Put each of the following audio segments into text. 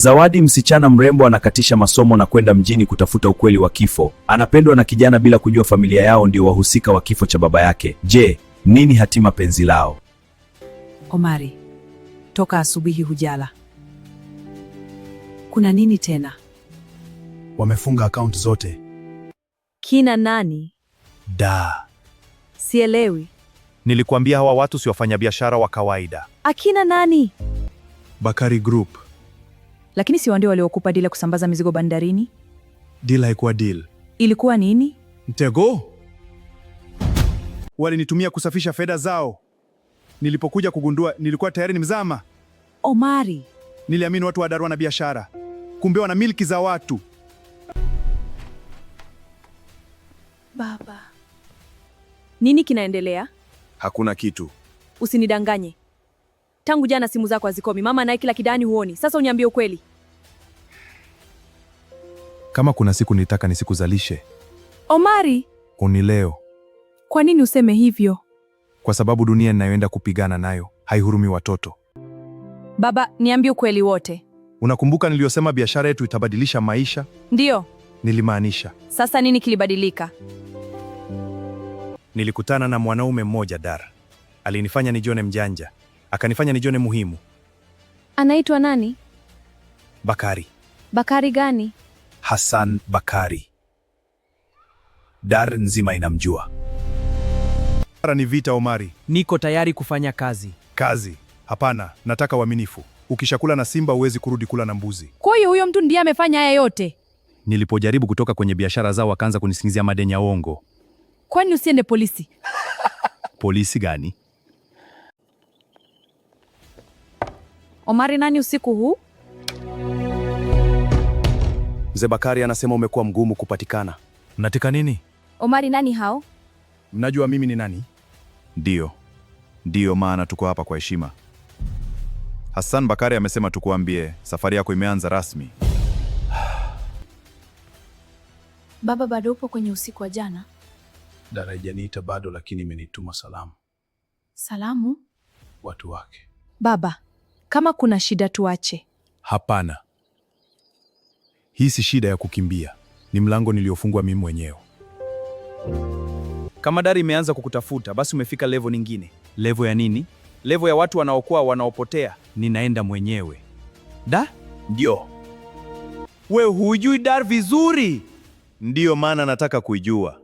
Zawadi, msichana mrembo, anakatisha masomo na kwenda mjini kutafuta ukweli wa kifo. Anapendwa na kijana bila kujua familia yao ndio wahusika wa kifo cha baba yake. Je, nini hatima penzi lao? Omari, toka asubuhi hujala. Kuna nini tena? Wamefunga akaunti zote. Kina nani? Sielewi. Nilikuambia hawa watu si wafanyabiashara wa kawaida. Akina nani? Bakari Group. Lakini si ndio waliokupa deal ya kusambaza mizigo bandarini? Deal haikuwa deal. Ilikuwa nini? Mtego. Walinitumia kusafisha fedha zao. Nilipokuja kugundua nilikuwa tayari nimzama. Omari, Niliamini watu wa Dar wana biashara, kumbe wana milki za watu. baba. Nini kinaendelea? Hakuna kitu. Usinidanganye. Tangu jana simu zako hazikomi, mama naye kila kidani huoni. Sasa uniambie ukweli. Kama kuna siku nitaka nisikuzalishe, Omari, unileo. kwa nini useme hivyo? Kwa sababu dunia ninayoenda kupigana nayo haihurumi watoto. Baba, niambie ukweli wote. Unakumbuka niliyosema biashara yetu itabadilisha maisha? Ndiyo. Nilimaanisha. Sasa nini kilibadilika? Nilikutana na mwanaume mmoja Dar. Alinifanya nijione mjanja, akanifanya nijione muhimu. Anaitwa nani? Bakari. Bakari gani? Hassan Bakari. Dar nzima inamjua. Ni vita, Omari. Niko tayari kufanya kazi. Kazi? Hapana, nataka uaminifu. Ukishakula na simba huwezi kurudi kula na mbuzi. Kwa hiyo huyo mtu ndiye amefanya haya yote? Nilipojaribu kutoka kwenye biashara zao wakaanza kunisingizia madeni ya uongo. Kwani usiende polisi? Polisi gani? Omari, nani usiku huu? Mzee Bakari anasema umekuwa mgumu kupatikana. Mnataka nini? Omari, nani hao? Mnajua mimi ni nani? Ndiyo maana tuko hapa kwa heshima. Hassan Bakari amesema tukuambie safari yako imeanza rasmi. Baba, bado upo kwenye usiku wa jana? Dara haijaniita bado, lakini imenituma salamu. Salamu? Watu wake. Baba, kama kuna shida tuache. Hapana. Hii si shida ya kukimbia. Ni mlango niliofungwa mimi mwenyewe. Kama Dari imeanza kukutafuta, basi umefika level nyingine. Level ya nini? Level ya watu wanaopotea. Ninaenda mwenyewe. Ndio. We hujui Dar vizuri. Ndiyo maana nataka kuijua.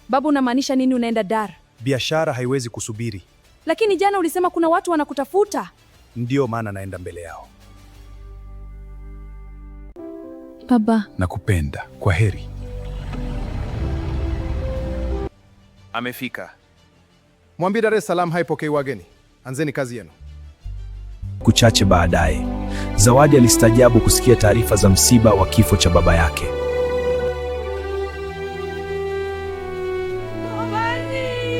Baba, unamaanisha nini unaenda Dar? Biashara haiwezi kusubiri. Lakini jana ulisema kuna watu wanakutafuta. Ndiyo maana naenda mbele yao. Baba, Nakupenda. Kwa heri. Amefika. Mwambie Dar es Salaam haipokei wageni. Anzeni kazi yenu. Kuchache baadaye, Zawadi alistajabu kusikia taarifa za msiba wa kifo cha baba yake.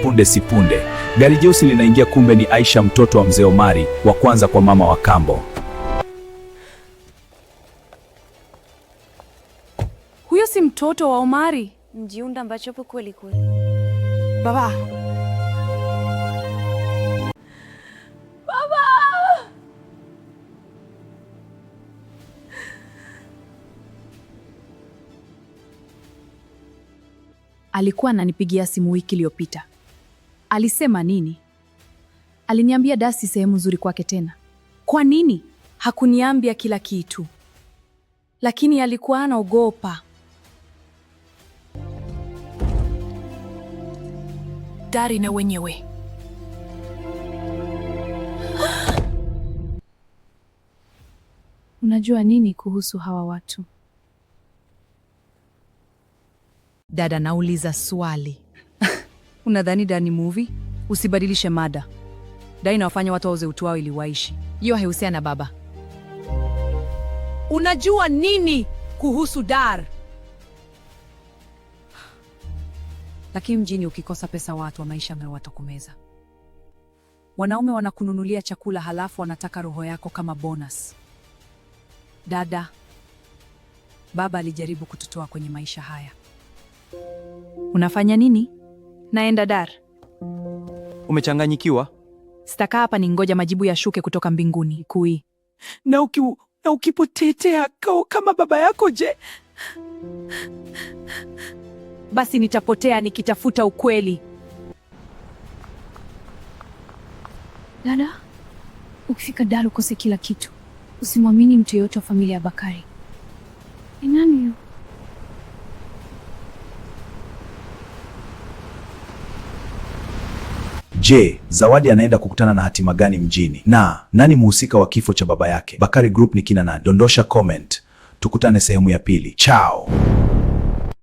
Punde si punde, gari jeusi linaingia, kumbe ni Aisha, mtoto wa mzee Omari, wa kwanza kwa mama wa kambo. huyo si mtoto wa Omari? Mjiunda ambacho po kweli kweli. Baba. Alikuwa ananipigia simu wiki iliyopita. Alisema nini? Aliniambia Dasi sehemu nzuri kwake tena. Kwa nini? Hakuniambia kila kitu. Lakini alikuwa anaogopa. Dari na wenyewe. Unajua nini kuhusu hawa watu? Dada, nauliza swali. Unadhani Dar ni movie? Usibadilishe mada. Dar inawafanya watu wauze utu wao ili waishi. Hiyo haihusiana na baba. Unajua nini kuhusu Dar? Lakini mjini ukikosa pesa watu wa maisha watakumeza. Wanaume wanakununulia chakula halafu wanataka roho yako kama bonus. Dada, baba alijaribu kututoa kwenye maisha haya. Unafanya nini? Naenda Dar. Umechanganyikiwa? Sitakaa hapa ningoja majibu yashuke kutoka mbinguni. Na ukipotetea kama baba yako, je? Basi nitapotea nikitafuta ukweli. Dada, ukifika Dar ukose kila kitu. Usimwamini mtu yeyote wa familia ya Bakari. Ni nani huyo? Je, Zawadi anaenda kukutana na hatima gani mjini? Na nani mhusika wa kifo cha baba yake? Bakari Group ni kina nani? Dondosha comment. Tukutane sehemu ya pili. Chao.